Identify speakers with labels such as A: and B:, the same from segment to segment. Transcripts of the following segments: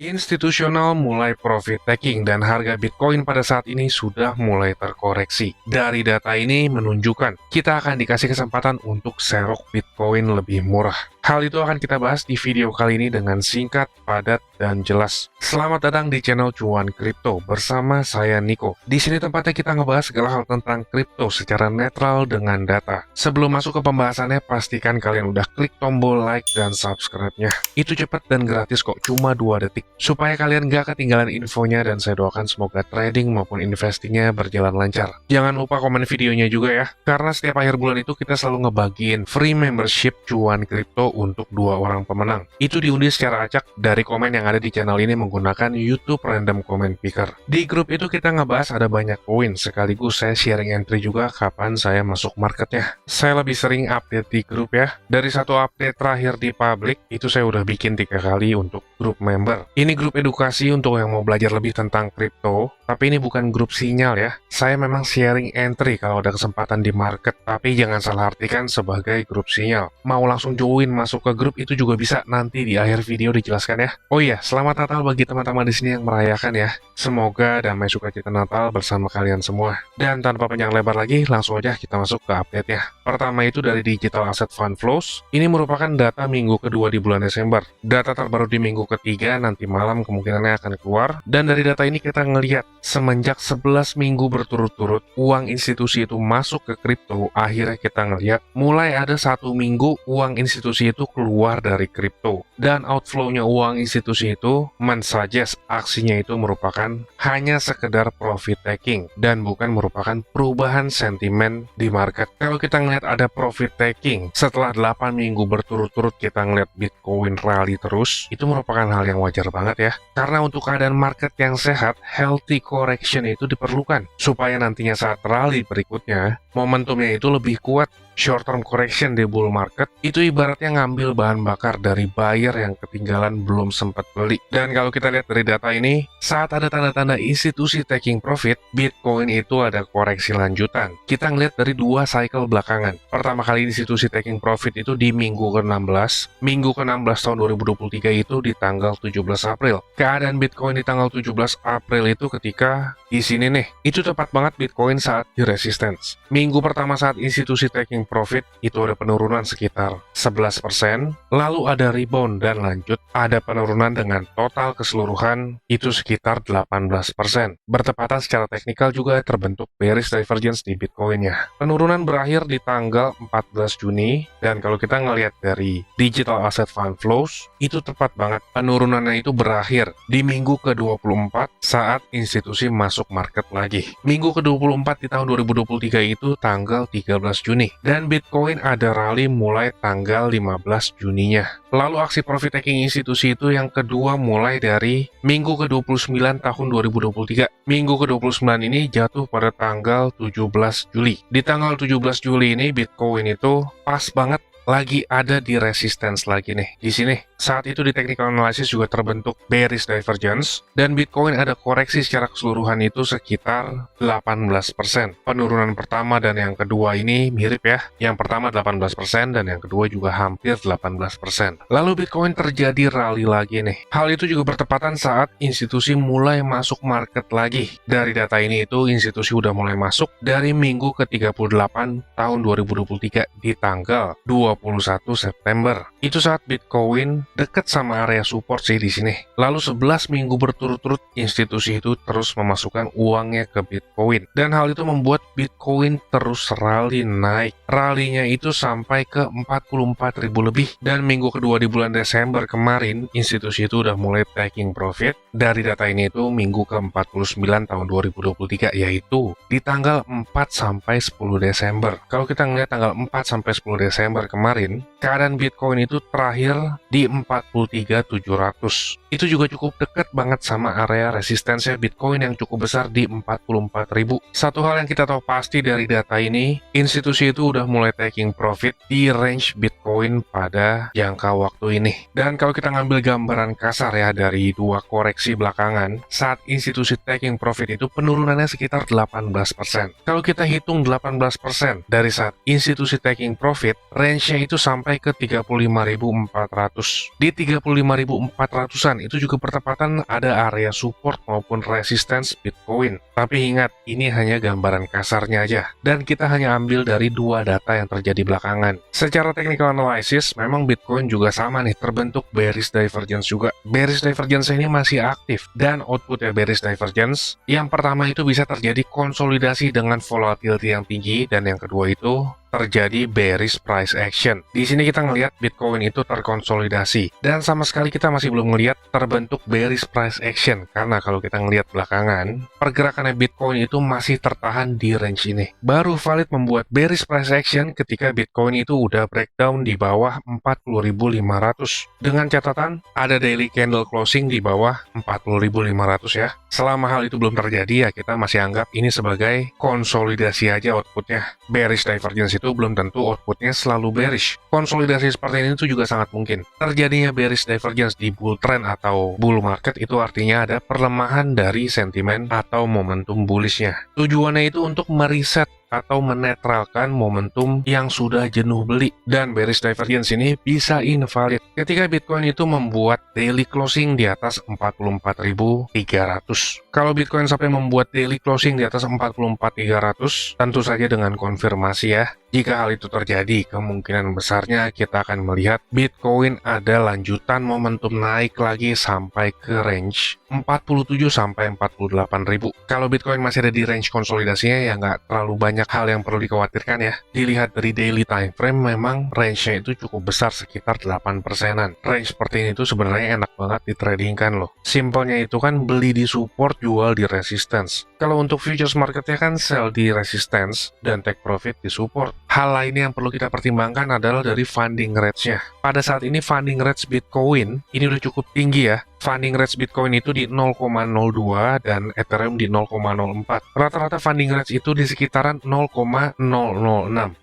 A: Institusional mulai profit taking dan harga Bitcoin pada saat ini sudah mulai terkoreksi. Dari data ini menunjukkan kita akan dikasih kesempatan untuk serok Bitcoin lebih murah. Hal itu akan kita bahas di video kali ini dengan singkat, padat, dan jelas. Selamat datang di channel Cuan Kripto bersama saya Niko. Di sini tempatnya kita ngebahas segala hal tentang kripto secara netral dengan data. Sebelum masuk ke pembahasannya, pastikan kalian udah klik tombol like dan subscribe-nya. Itu cepat dan gratis kok, cuma 2 detik. Supaya kalian gak ketinggalan infonya dan saya doakan semoga trading maupun investingnya berjalan lancar. Jangan lupa komen videonya juga ya, karena setiap akhir bulan itu kita selalu ngebagiin free membership Cuan Kripto untuk 2 orang pemenang. Itu diundi secara acak dari komen yang ada di channel ini menggunakan YouTube Random Comment Picker. Di grup itu kita ngebahas ada banyak poin, sekaligus saya sharing entry juga kapan saya masuk marketnya. Saya lebih sering update di grup ya. Dari satu update terakhir di public, itu saya udah bikin 3 kali untuk grup member. Ini grup edukasi untuk yang mau belajar lebih tentang kripto, tapi ini bukan grup sinyal ya. Saya memang sharing entry kalau ada kesempatan di market, tapi jangan salah artikan sebagai grup sinyal. Mau langsung join masuk ke grup itu juga bisa, nanti di akhir video dijelaskan ya. Oh iya, selamat Natal bagi teman-teman di sini yang merayakan ya. Semoga damai sukacita Natal bersama kalian semua. Dan tanpa panjang lebar lagi, langsung aja kita masuk ke update-nya. Pertama itu dari Digital Asset Fund Flows. Ini merupakan data minggu kedua di bulan Desember. Data terbaru di minggu ketiga nanti malam kemungkinannya akan keluar. Dan dari data ini kita ngelihat semenjak 11 minggu berturut-turut uang institusi itu masuk ke kripto, akhirnya kita ngelihat mulai ada 1 minggu uang institusi itu keluar dari kripto. Dan outflow-nya uang institusi itu mensuggest aksinya itu merupakan hanya sekedar profit taking dan bukan merupakan perubahan sentimen di market. Kalau kita ngelihat ada profit taking setelah 8 minggu berturut-turut kita ngelihat Bitcoin rally terus, itu merupakan hal yang wajar banget ya. Karena untuk keadaan market yang sehat, healthy correction itu diperlukan supaya nantinya saat rally berikutnya momentumnya itu lebih kuat. Short term correction di bull market itu ibaratnya ngambil bahan bakar dari buyer yang ketinggalan belum sempat beli. Dan kalau kita lihat dari data ini, saat ada tanda-tanda institusi taking profit, Bitcoin itu ada koreksi lanjutan. Kita ngelihat dari 2 cycle belakangan. Pertama kali institusi taking profit itu di minggu ke-16. Minggu ke-16 tahun 2023 itu di tanggal 17 April. Keadaan Bitcoin di tanggal 17 April itu ketika di sini nih, itu tepat banget Bitcoin saat di resistance. Minggu pertama saat institusi taking profit itu ada penurunan sekitar 11%, lalu ada rebound dan lanjut ada penurunan dengan total keseluruhan itu sekitar 18%. Bertepatan secara teknikal juga terbentuk bearish divergence di Bitcoin-nya. Penurunan berakhir di tanggal 14 Juni dan kalau kita ngelihat dari Digital Asset Fund Flows itu tepat banget penurunannya itu berakhir di minggu ke-24 saat institusi masuk market lagi. Minggu ke-24 di tahun 2023 itu tanggal 13 Juni. Dan Bitcoin ada rally mulai tanggal 15 Juninya. Lalu aksi profit taking institusi itu yang kedua mulai dari minggu ke-29 tahun 2023. Minggu ke-29 ini jatuh pada tanggal 17 Juli. Di tanggal 17 Juli ini Bitcoin itu pas banget lagi ada di resistance lagi nih. Di sini saat itu di technical analysis juga terbentuk bearish divergence dan Bitcoin ada koreksi secara keseluruhan itu sekitar 18%. Penurunan pertama dan yang kedua ini mirip ya. Yang pertama 18% dan yang kedua juga hampir 18%. Lalu Bitcoin terjadi rally lagi nih. Hal itu juga bertepatan saat institusi mulai masuk market lagi. Dari data ini itu institusi udah mulai masuk dari minggu ke-38 tahun 2023 di tanggal 21 September. Itu saat Bitcoin dekat sama area support sih di sini. Lalu 11 minggu berturut-turut institusi itu terus memasukkan uangnya ke Bitcoin. Dan hal itu membuat Bitcoin terus rally naik. Rally-nya itu sampai ke 44.000 lebih. Dan minggu kedua di bulan Desember kemarin, institusi itu udah mulai taking profit. Dari data ini itu minggu ke-49 tahun 2023 yaitu di tanggal 4 sampai 10 Desember. Kalau kita ngeliat tanggal 4 sampai 10 Desember kemarin, keadaan Bitcoin itu terakhir di 43.700. Itu juga cukup dekat banget sama area resistensinya Bitcoin yang cukup besar di 44.000. Satu hal yang kita tahu pasti dari data ini, institusi itu udah mulai taking profit di range Bitcoin pada jangka waktu ini. Dan kalau kita ngambil gambaran kasar ya dari 2 koreksi belakangan, saat institusi taking profit itu penurunannya sekitar 18%. Kalau kita hitung 18% dari saat institusi taking profit, range range-nya itu sampai ke 35.400. Di 35.400-an itu juga bertepatan ada area support maupun resistance Bitcoin. Tapi ingat, ini hanya gambaran kasarnya aja, dan kita hanya ambil dari dua data yang terjadi belakangan. Secara technical analysis, memang Bitcoin juga sama nih, terbentuk bearish divergence juga. Bearish divergence ini masih aktif, dan outputnya bearish divergence, yang pertama itu bisa terjadi konsolidasi dengan volatility yang tinggi, dan yang kedua itu terjadi bearish price action. Di sini kita ngelihat Bitcoin itu terkonsolidasi, dan sama sekali kita masih belum ngelihat terbentuk bearish price action, karena kalau kita ngelihat belakangan, pergerakannya Bitcoin itu masih tertahan di range ini. Baru valid membuat bearish price action ketika Bitcoin itu udah breakdown di bawah 40.500. Dengan catatan, ada daily candle closing di bawah 40.500 ya. Selama hal itu belum terjadi ya, kita masih anggap ini sebagai konsolidasi aja outputnya. Bearish divergence itu belum tentu outputnya selalu bearish. Konsolidasi seperti ini tuh juga sangat mungkin. Terjadinya bearish divergence di bull trend atau bull market itu artinya ada perlemahan dari sentimen atau momentum bullishnya. Tujuannya itu untuk mereset atau menetralkan momentum yang sudah jenuh beli, dan bearish divergence ini bisa invalid ketika Bitcoin itu membuat daily closing di atas 44.300. Kalau Bitcoin sampai membuat daily closing di atas 44.300, tentu saja dengan konfirmasi ya. Jika hal itu terjadi, kemungkinan besarnya kita akan melihat Bitcoin ada lanjutan momentum naik lagi sampai ke range 47 sampai 48.000. Kalau Bitcoin masih ada di range konsolidasinya, ya nggak terlalu banyak hal yang perlu dikhawatirkan ya. Dilihat dari daily time frame, memang range-nya itu cukup besar, sekitar 8%-an. Range seperti ini tuh sebenarnya enak banget ditradingkan loh. Simpelnya itu kan beli di support, jual di resistance. Kalau untuk futures marketnya kan sell di resistance dan take profit di support. Hal lainnya yang perlu kita pertimbangkan adalah dari funding rates-nya. Pada saat ini funding rates Bitcoin ini udah cukup tinggi ya. Funding rates Bitcoin itu di 0,02 dan Ethereum di 0,04. Rata-rata funding rates itu di sekitaran 0,006.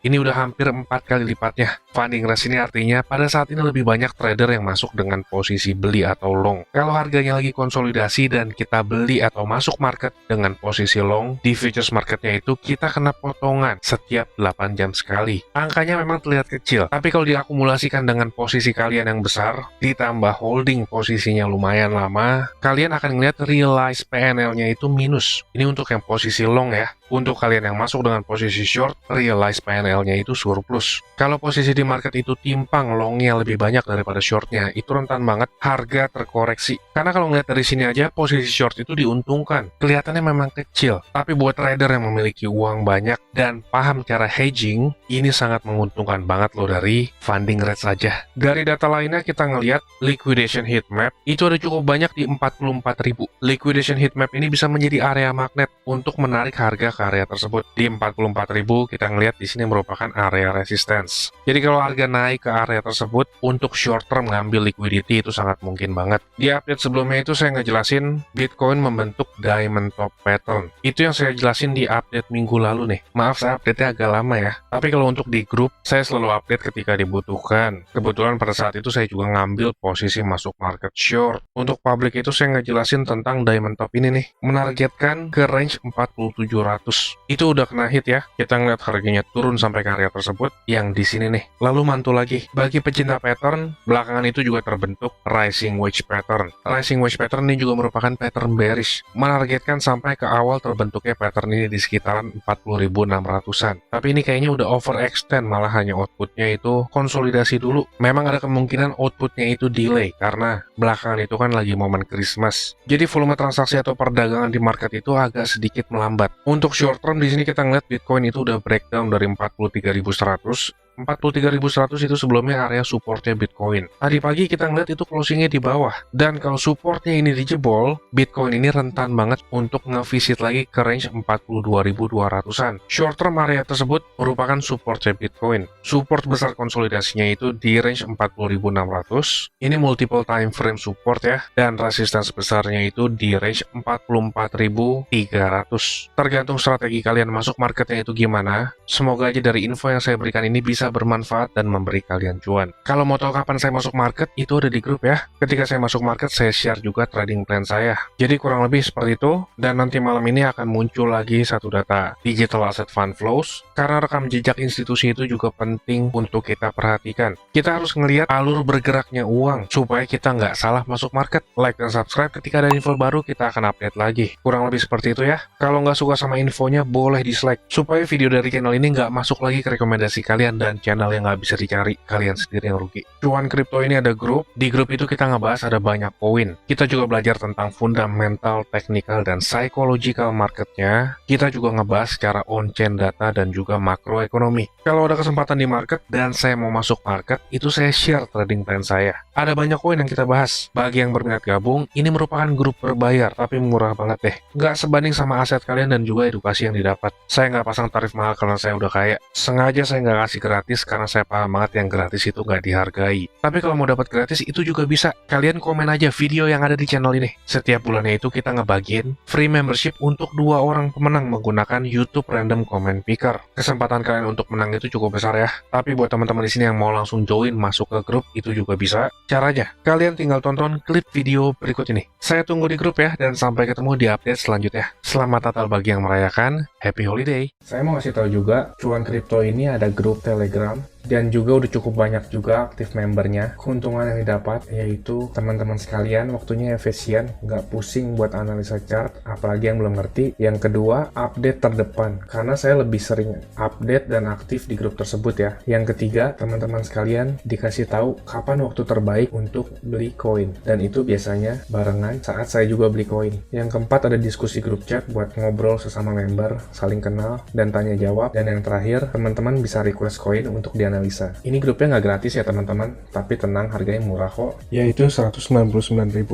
A: Ini udah hampir 4 kali lipatnya. Funding rates ini artinya pada saat ini lebih banyak trader yang masuk dengan posisi beli atau long. Kalau harganya lagi konsolidasi dan kita beli atau masuk market dengan posisi long, di futures marketnya itu kita kena potongan setiap 8 jam sekali. Angkanya memang terlihat kecil, tapi kalau diakumulasikan dengan posisi kalian yang besar, ditambah holding posisinya lumayan lama, kalian akan melihat realize PNL-nya itu minus. Ini untuk yang posisi long ya. Untuk kalian yang masuk dengan posisi short, realize PNL-nya itu surplus. Kalau posisi di market itu timpang, longnya lebih banyak daripada shortnya, itu rentan banget harga terkoreksi. Karena kalau ngeliat dari sini aja, posisi short itu diuntungkan. Kelihatannya memang kecil, tapi buat trader yang memiliki uang banyak dan paham cara hedging, ini sangat menguntungkan banget loh dari funding rate saja. Dari data lainnya kita ngelihat liquidation heat map itu ada cukup banyak di 44.000. Liquidation heat map ini bisa menjadi area magnet untuk menarik harga ke area tersebut. Di 44.000 kita ngelihat di sini merupakan area resistance. Jadi kalau harga naik ke area tersebut, untuk short term ngambil liquidity itu sangat mungkin banget. Di update sebelumnya itu saya ngejelasin Bitcoin membentuk diamond top pattern. Itu yang saya jelasin di update minggu lalu nih. Maaf saya update-nya agak lama ya. Tapi kalau untuk di grup, saya selalu update ketika dibutuhkan. Kebetulan pada saat itu saya juga ngambil posisi masuk market short. Untuk public itu saya ngejelasin tentang diamond top ini nih. Menargetkan ke range 4700. Itu udah kena hit ya. Kita ngeliat harganya turun sampai ke area tersebut yang di sini nih. Lalu mantul lagi. Bagi pecinta pattern, belakangan itu juga terbentuk rising wedge pattern. Rising wedge pattern ini juga merupakan pattern bearish. Menargetkan sampai ke awal terbentuknya pattern ini di sekitaran 40.600-an. Tapi ini kayaknya udah overextend, malah hanya outputnya itu konsolidasi dulu. Memang ada kemungkinan outputnya itu delay karena belakangan itu kan lagi momen Christmas. Jadi volume transaksi atau perdagangan di market itu agak sedikit melambat. Untuk short term di sini kita ngeliat Bitcoin itu udah breakdown dari 43.100. 43.100 itu sebelumnya area supportnya Bitcoin. Tadi pagi kita ngeliat itu closingnya di bawah. Dan kalau supportnya ini dijebol, Bitcoin ini rentan banget untuk ngevisit lagi ke range 42.200-an. Short term area tersebut merupakan supportnya Bitcoin. Support besar konsolidasinya itu di range 40.600. Ini multiple time frame support ya. Dan resistance besarnya itu di range 44.300. Tergantung strategi kalian masuk marketnya itu gimana. Semoga aja dari info yang saya berikan ini bisa bisa bermanfaat dan memberi kalian cuan. Kalau mau tahu kapan saya masuk market, itu ada di grup ya. Ketika saya masuk market, saya share juga trading plan saya. Jadi kurang lebih seperti itu, dan nanti malam ini akan muncul lagi satu data Digital Asset Fund Flows, karena rekam jejak institusi itu juga penting untuk kita perhatikan. Kita harus ngelihat alur bergeraknya uang, supaya kita nggak salah masuk market. Like dan subscribe, ketika ada info baru kita akan update lagi. Kurang lebih seperti itu ya. Kalau nggak suka sama infonya, boleh dislike, supaya video dari channel ini nggak masuk lagi ke rekomendasi kalian dan channel yang nggak bisa dicari, kalian sendiri yang rugi. Cuan kripto ini ada grup, di grup itu kita ngebahas ada banyak poin. Kita juga belajar tentang fundamental, technical, dan psychological marketnya. Kita juga ngebahas secara on-chain data dan juga makroekonomi. Kalau ada kesempatan di market dan saya mau masuk market, itu saya share trading plan saya. Ada banyak poin yang kita bahas. Bagi yang berminat gabung, ini merupakan grup berbayar, tapi murah banget deh. Nggak sebanding sama aset kalian dan juga edukasi yang didapat. Saya nggak pasang tarif mahal karena saya udah kaya. Sengaja saya nggak kasih gratis karena saya paham banget yang gratis itu nggak dihargai. Tapi kalau mau dapat gratis itu juga bisa. Kalian komen aja video yang ada di channel ini. Setiap bulannya itu kita ngebagiin free membership untuk 2 orang pemenang menggunakan YouTube Random Comment Picker. Kesempatan kalian untuk menang itu cukup besar ya. Tapi buat teman-teman di sini yang mau langsung join masuk ke grup itu juga bisa. Caranya, kalian tinggal tonton klip video berikut ini. Saya tunggu di grup ya, dan sampai ketemu di update selanjutnya. Selamat Natal bagi yang merayakan. Happy Holiday. Saya mau kasih tahu juga, Cuan Kripto ini ada grup Telegram, dan juga udah cukup banyak juga aktif membernya. Keuntungan yang didapat yaitu teman-teman sekalian waktunya efisien, nggak pusing buat analisa chart, apalagi yang belum ngerti. Yang kedua, update terdepan, karena saya lebih sering update dan aktif di grup tersebut ya. Yang ketiga, teman-teman sekalian dikasih tahu kapan waktu terbaik untuk beli koin, dan itu biasanya barengan saat saya juga beli koin. Yang keempat, ada diskusi grup chat buat ngobrol sesama member, saling kenal dan tanya jawab. Dan yang terakhir, teman-teman bisa request koin untuk dianalisa. Ini grupnya nggak gratis ya teman-teman, tapi tenang, harganya murah kok, yaitu Rp199.000.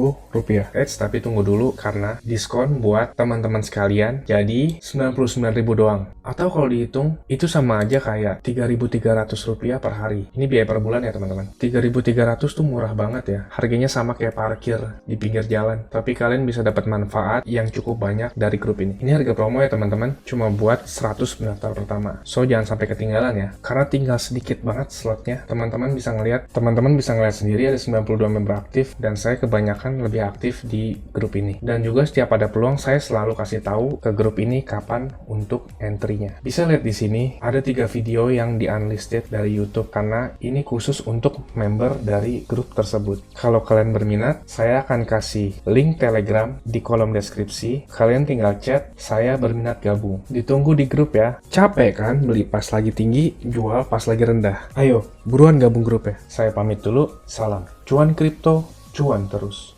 A: Tapi tunggu dulu karena diskon buat teman-teman sekalian, jadi Rp99.000 doang. Atau kalau dihitung, itu sama aja kayak Rp3.300 per hari. Ini biaya per bulan ya teman-teman. Rp3.300 tuh murah banget ya. Harganya sama kayak parkir di pinggir jalan. Tapi kalian bisa dapat manfaat yang cukup banyak dari grup ini. Ini harga promo ya teman-teman, cuma buat 100 pendaftar pertama. So jangan sampai ketinggalan ya, karena tinggal sedikit banget slotnya. Teman-teman bisa ngelihat sendiri ada 92 member aktif, dan saya kebanyakan lebih aktif di grup ini. Dan juga setiap ada peluang, saya selalu kasih tahu ke grup ini kapan untuk entry-nya. Bisa lihat di sini ada 3 video yang di unlisted dari YouTube, karena ini khusus untuk member dari grup tersebut. Kalau kalian berminat, saya akan kasih link Telegram di kolom deskripsi. Kalian tinggal chat, saya berminat gabung. Ditunggu di grup ya. Capek kan beli pas lagi tinggi, jual pas lagi rendah? Ayo, buruan gabung grup ya. Saya pamit dulu, salam. Cuan kripto, cuan terus.